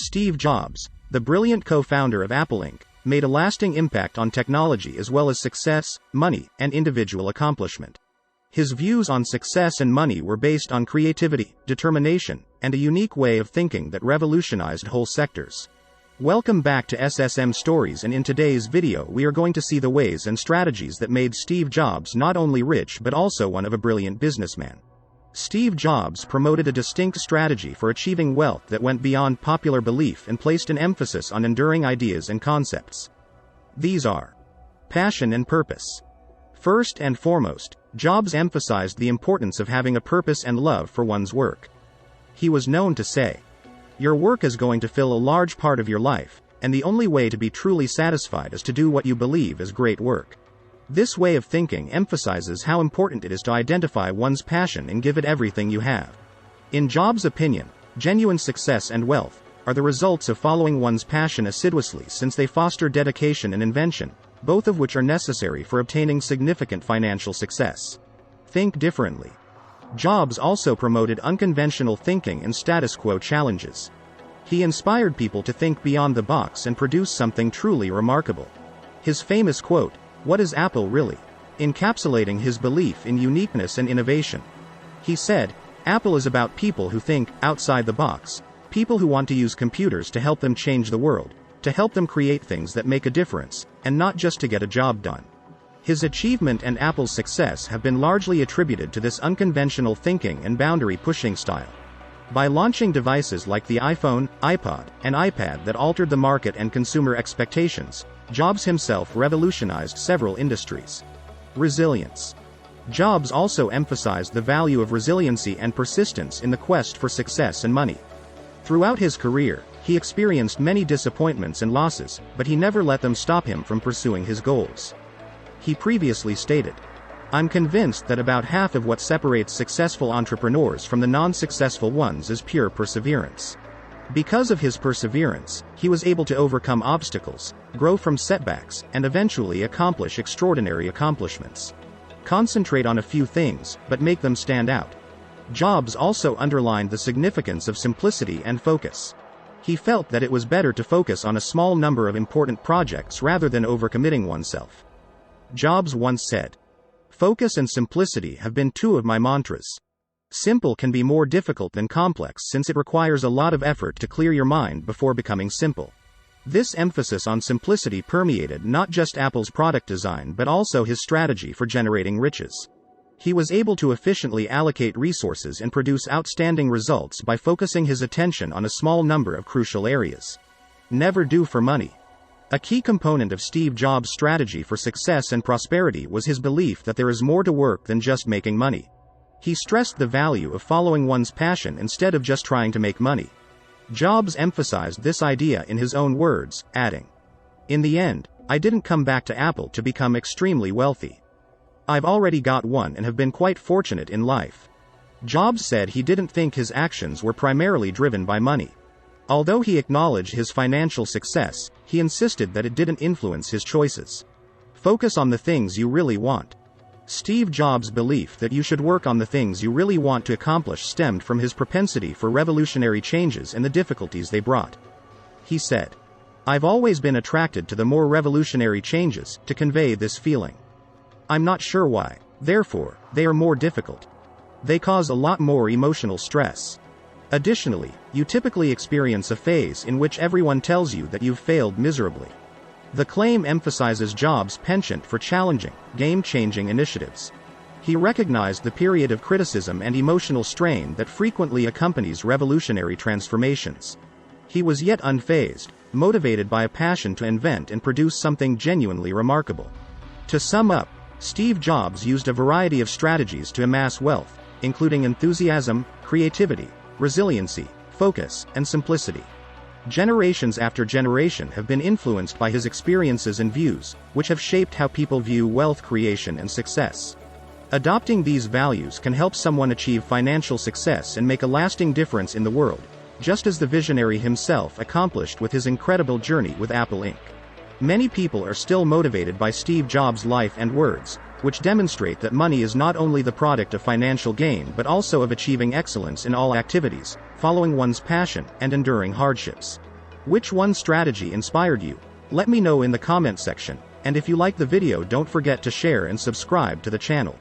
Steve Jobs, the brilliant co-founder of Apple Inc., made a lasting impact on technology as well as success, money, and individual accomplishment. His views on success and money were based on creativity, determination, and a unique way of thinking that revolutionized whole sectors. Welcome back to SSM Stories, and in today's video we are going to see the ways and strategies that made Steve Jobs not only rich but also one of a brilliant businessman. Steve Jobs promoted a distinct strategy for achieving wealth that went beyond popular belief and placed an emphasis on enduring ideas and concepts. These are passion and purpose. First and foremost, Jobs emphasized the importance of having a purpose and love for one's work. He was known to say, "Your work is going to fill a large part of your life, and the only way to be truly satisfied is to do what you believe is great work." This way of thinking emphasizes how important it is to identify one's passion and give it everything you have. In Jobs' opinion, genuine success and wealth are the results of following one's passion assiduously, since they foster dedication and invention, both of which are necessary for obtaining significant financial success. Think differently. Jobs also promoted unconventional thinking and status quo challenges. He inspired people to think beyond the box and produce something truly remarkable. His famous quote, "What is Apple really?" encapsulating his belief in uniqueness and innovation. He said, "Apple is about people who think outside the box, people who want to use computers to help them change the world, to help them create things that make a difference, and not just to get a job done." His achievement and Apple's success have been largely attributed to this unconventional thinking and boundary-pushing style. By launching devices like the iPhone, iPod, and iPad that altered the market and consumer expectations, Jobs himself revolutionized several industries. Resilience. Jobs also emphasized the value of resiliency and persistence in the quest for success and money. Throughout his career, he experienced many disappointments and losses, but he never let them stop him from pursuing his goals. He previously stated, "I'm convinced that about half of what separates successful entrepreneurs from the non-successful ones is pure perseverance." Because of his perseverance, he was able to overcome obstacles, grow from setbacks, and eventually accomplish extraordinary accomplishments. Concentrate on a few things, but make them stand out. Jobs also underlined the significance of simplicity and focus. He felt that it was better to focus on a small number of important projects rather than overcommitting oneself. Jobs once said, "Focus and simplicity have been two of my mantras. Simple can be more difficult than complex since it requires a lot of effort to clear your mind before becoming simple." This emphasis on simplicity permeated not just Apple's product design but also his strategy for generating riches. He was able to efficiently allocate resources and produce outstanding results by focusing his attention on a small number of crucial areas. Never do for money. A key component of Steve Jobs' strategy for success and prosperity was his belief that there is more to work than just making money. He stressed the value of following one's passion instead of just trying to make money. Jobs emphasized this idea in his own words, adding, "In the end, I didn't come back to Apple to become extremely wealthy. I've already got one and have been quite fortunate in life." Jobs said he didn't think his actions were primarily driven by money. Although he acknowledged his financial success, he insisted that it didn't influence his choices. Focus on the things you really want. Steve Jobs' belief that you should work on the things you really want to accomplish stemmed from his propensity for revolutionary changes and the difficulties they brought. He said, "I've always been attracted to the more revolutionary changes, to convey this feeling. I'm not sure why. Therefore, they are more difficult. They cause a lot more emotional stress. Additionally, you typically experience a phase in which everyone tells you that you've failed miserably." The claim emphasizes Jobs' penchant for challenging, game-changing initiatives. He recognized the period of criticism and emotional strain that frequently accompanies revolutionary transformations. He was yet unfazed, motivated by a passion to invent and produce something genuinely remarkable. To sum up, Steve Jobs used a variety of strategies to amass wealth, including enthusiasm, creativity, resiliency, focus, and simplicity. Generations after generation have been influenced by his experiences and views, which have shaped how people view wealth creation and success. Adopting these values can help someone achieve financial success and make a lasting difference in the world, just as the visionary himself accomplished with his incredible journey with Apple Inc. Many people are still motivated by Steve Jobs' life and words, which demonstrate that money is not only the product of financial gain but also of achieving excellence in all activities, following one's passion, and enduring hardships. Which one strategy inspired you? Let me know in the comment section, and if you like the video don't forget to share and subscribe to the channel.